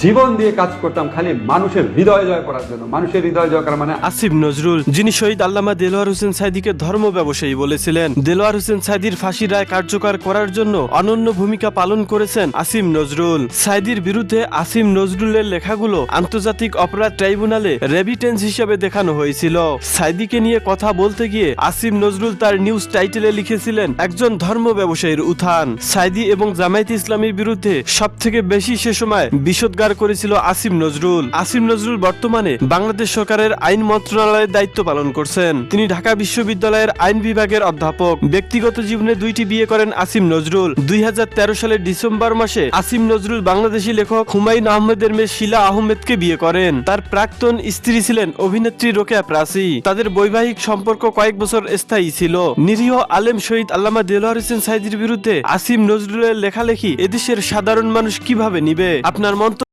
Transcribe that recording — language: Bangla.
জীবন দিয়ে কাজ করতাম খালি মানুষের হৃদয় জয় করার জন্য। মানুষের হৃদয় জয় করা মানে আসিফ নজরুল, যিনি শহীদ আল্লামা দেলোয়ার হোসেন সাঈদীকে ধর্ম ব্যবসায়ী বলেছিলেন। দেলোয়ার হোসেন সাঈদীর ফাঁসি রায় কার্যকর করার জন্য অনন্য ভূমিকা পালন করেছেন আসিফ নজরুল। সাঈদীর বিরুদ্ধে আসিফ নজরুলের লেখাগুলো আন্তর্জাতিক অপরাধ ট্রাইব্যুনালে রেভিটেন্স হিসেবে দেখানো হয়েছিল। সাঈদীকে নিয়ে কথা বলতে গিয়ে আসিফ নজরুল তার নিউজ টাইটেলে লিখেছিলেন, একজন ধর্ম ব্যবসায়ীর উত্থান। সাঈদী এবং জামায়াতে ইসলামীর বিরুদ্ধে সবথেকে বেশি সে সময় বিষোদ্গার করেছিল আসিফ নজরুল। আসিফ নজরুল বর্তমানে বাংলাদেশ সরকারের আইন মন্ত্রণালয়ের দায়িত্ব পালন করছেন। তিনি ঢাকা বিশ্ববিদ্যালয়ের আইন বিভাগের অধ্যাপক। ব্যক্তিগত জীবনে 2টি বিয়ে করেন আসিফ নজরুল। 2013 সালের ডিসেম্বর মাসে আসিফ নজরুল বাংলাদেশি লেখক হুমায়ুন আহমেদের মেয়ে শিলা আহমেদকে বিয়ে করেন। তার প্রাক্তন স্ত্রী ছিলেন অভিনেত্রী রোকেয়া প্রাচী। তাদের বৈবাহিক সম্পর্ক কয়েক বছর স্থায়ী ছিল। নিরীহ আলেম শহীদ আল্লামা দেলোয়ার হোসেন সাঈদীর বিরুদ্ধে আসিফ নজরুলের লেখালেখি এদেশের সাধারণ মানুষ কিভাবে নিবে? আপনার মন্তব্য